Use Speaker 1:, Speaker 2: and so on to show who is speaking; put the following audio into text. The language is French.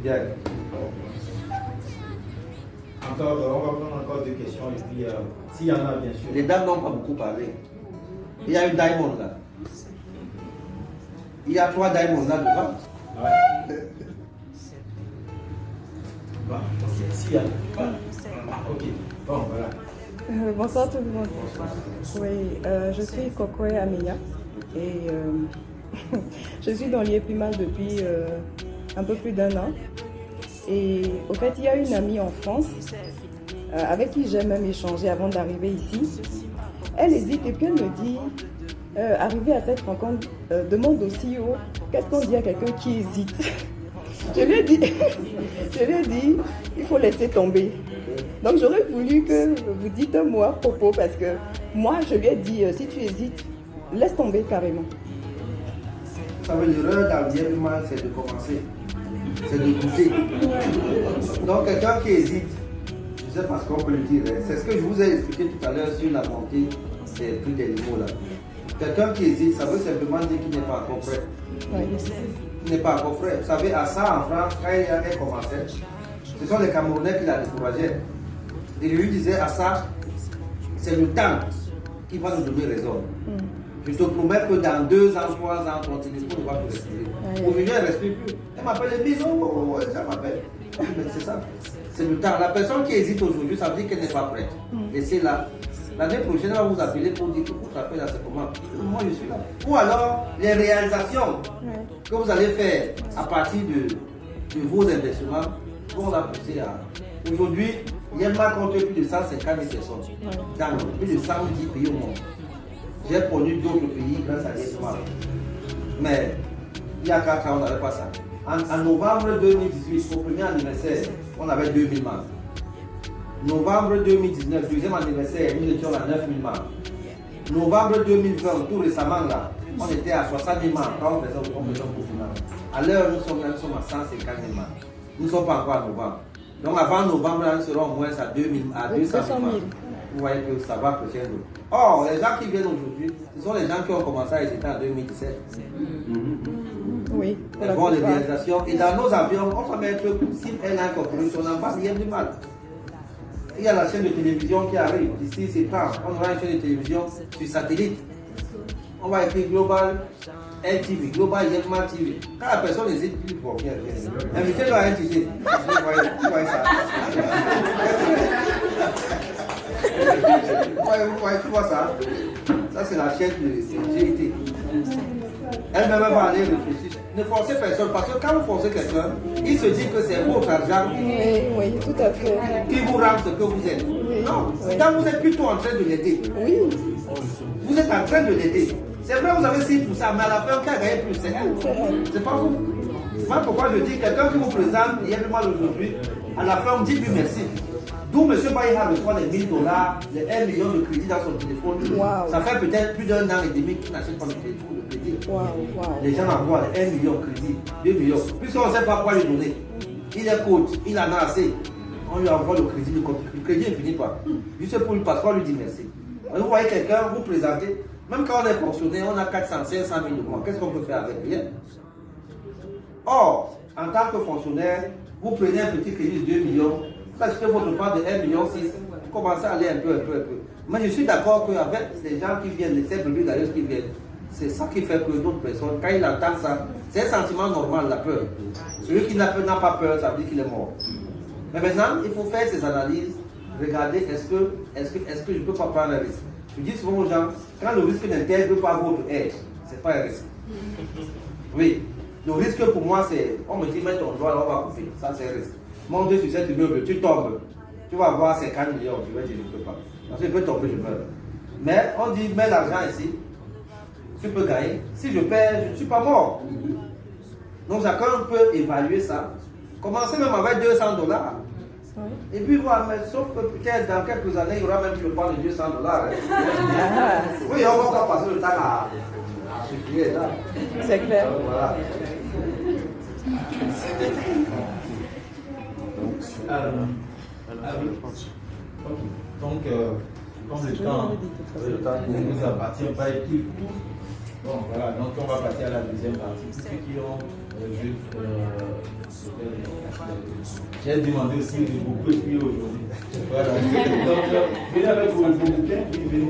Speaker 1: Bien. Encore, on va prendre encore deux questions et puis s'il y en a, bien sûr.
Speaker 2: Les dames n'ont pas beaucoup parlé. Il y a une diamond là. Il y a 3 diamonds là devant.
Speaker 1: Ouais. Bon, s'il y a. Ok. Bon, voilà.
Speaker 3: Bonsoir tout le monde. Oui, je suis Kokoé Ameya et je suis dans l'IE Primal depuis un peu plus d'1 an. Et au fait, il y a une amie en France avec qui j'ai même échangé avant d'arriver ici. Elle hésite et puis elle me dit, arrivé à cette rencontre, demande au CEO, qu'est-ce qu'on dit à quelqu'un qui hésite? Je lui ai dit, il faut laisser tomber. Donc j'aurais voulu que vous dites un mot à propos parce que moi je lui ai dit, si tu hésites, laisse tomber carrément.
Speaker 2: Ça veut dire l'erreur dans le bien humain, c'est de commencer. C'est de goûter. Donc quelqu'un qui hésite, je ne sais pas ce qu'on peut le dire, hein. C'est ce que je vous ai expliqué tout à l'heure sur la montée des prix des niveaux là. Quelqu'un qui hésite, ça veut simplement dire qu'il n'est pas encore prêt.
Speaker 3: Oui.
Speaker 2: Il n'est pas encore prêt. Vous savez, à ça en France, quand il commençait, ce sont les Camerounais qui la décourageaient. Et lui disait à ça, c'est le temps qui va nous donner raison. Je te promets que dans 2 ans, 3 ans, ton téléphone va te respirer. Aujourd'hui, elle ne respire plus. Elle m'appelle les bisous, ça m'appelle. C'est ça. C'est le temps. La personne qui hésite aujourd'hui, ça veut dire qu'elle n'est pas prête. Laissez-la. L'année prochaine, elle va vous appeler pour dire que vous appelez là, c'est comment. Moi, je suis là. Ou alors, les réalisations que vous allez faire à partir de vos investissements vont la pousser à. Aujourd'hui, il y a un compte plus de 150 000 personnes dans plus de 110 pays au monde. J'ai connu d'autres pays grâce à l'ISMA. Mais il y a 4 ans, on n'avait pas ça. En novembre 2018, au premier anniversaire, on avait 2000 membres. Novembre 2019, deuxième anniversaire, nous étions à 9000 membres. Novembre 2020, tout récemment là, on était à 60 000 membres quand on faisait au confinement. À l'heure, nous sommes à 150 000 membres. Nous ne sommes pas encore à novembre. Donc avant novembre, nous serons au moins à 2000, à 200 000 membres. Vous voyez que ça va prochainement. Or, les gens qui viennent aujourd'hui, ce sont les gens qui ont commencé à hésiter en 2017.
Speaker 3: Oui.
Speaker 2: Elles font les réalisations. Et dans nos avions, on va mettre SIM Airline Corporation, on n'a pas rien de mal. Il y a la chaîne de télévision qui arrive. D'ici septembre, on aura une chaîne de télévision sur satellite. On va écrire Global LTV, Global Yelma TV. Quand la personne hésite plus pour bien, invitez-le à LTV. Vous voyez ça. Tu vois ça? Ça, c'est la chaîne de sécurité. Elle-même va aller réfléchir. Ne forcez personne, parce que quand vous forcez quelqu'un, il se dit que c'est votre argent
Speaker 3: oui, tout à fait.
Speaker 2: qui vous rend ce que vous êtes.
Speaker 3: Oui.
Speaker 2: Non,
Speaker 3: Oui.
Speaker 2: quand vous êtes plutôt en train de l'aider.
Speaker 3: Oui.
Speaker 2: Vous êtes en train de l'aider. C'est vrai, vous avez 6%, mais à la fin, qui a gagné plus, c'est elle. C'est pas vous. Voilà pourquoi je dis, quelqu'un qui vous présente, il y a du mal aujourd'hui, à la fin, on dit lui merci. D'où M. Baïha reçoit les $1000, les 1 million de crédit dans son téléphone.
Speaker 3: Wow.
Speaker 2: Ça fait peut-être plus d'1 an et demi qu'il n'achète pas le crédit.
Speaker 3: Wow, wow.
Speaker 2: Les gens envoient les 1 million de crédit, 2 millions. Puisqu'on ne sait pas quoi lui donner. Il est coach, il en a assez. On lui envoie le crédit, le crédit ne finit pas. Juste pour lui passer, on lui dit merci. Vous voyez quelqu'un, vous présentez, même quand on est fonctionnaire, on a 400, 500 000 de mois. Qu'est-ce qu'on peut faire avec? Rien. Or, en tant que fonctionnaire, vous prenez un petit crédit de 2 millions, vous achetez votre part de 1,6 million, vous commencez à aller un peu. Mais je suis d'accord qu'avec les gens qui viennent, ces brebis d'ailleurs qui viennent, c'est ça qui fait que d'autres personnes, quand ils entendent ça, c'est un sentiment normal, la peur. Celui qui n'a pas peur, ça veut dire qu'il est mort. Mais maintenant, il faut faire ces analyses, regarder est-ce que je ne peux pas prendre un risque. Je dis souvent aux gens, quand le risque n'intègre pas votre aide, ce n'est pas un risque. Oui, le risque pour moi, c'est, on me dit, mets ton doigt là, on va couper. Ça, c'est un risque. Monte sur cet immeuble, tu tombes, tu vas avoir 50 millions, je vais dire, je ne peux pas. Parce que je peux tomber, je meurs. Mais on dit, mets l'argent ici, tu peux gagner. Si je perds, je ne suis pas mort. Donc chacun peut évaluer ça. Commencez même avec $200. Et puis voilà, mais sauf que peut-être dans quelques années, il y aura même plus le point de $200. Hein. Oui, on va encore passer le temps à circuler là.
Speaker 3: C'est clair.
Speaker 2: Voilà.
Speaker 1: Donc, comme le temps nous appartient pas et plus court, bon voilà, donc on va passer à la deuxième partie. Ceux qui ont vu J'ai demandé aussi de beaucoup écrire aujourd'hui. Voilà. Donc, venez avec vos bouquins, puis venez.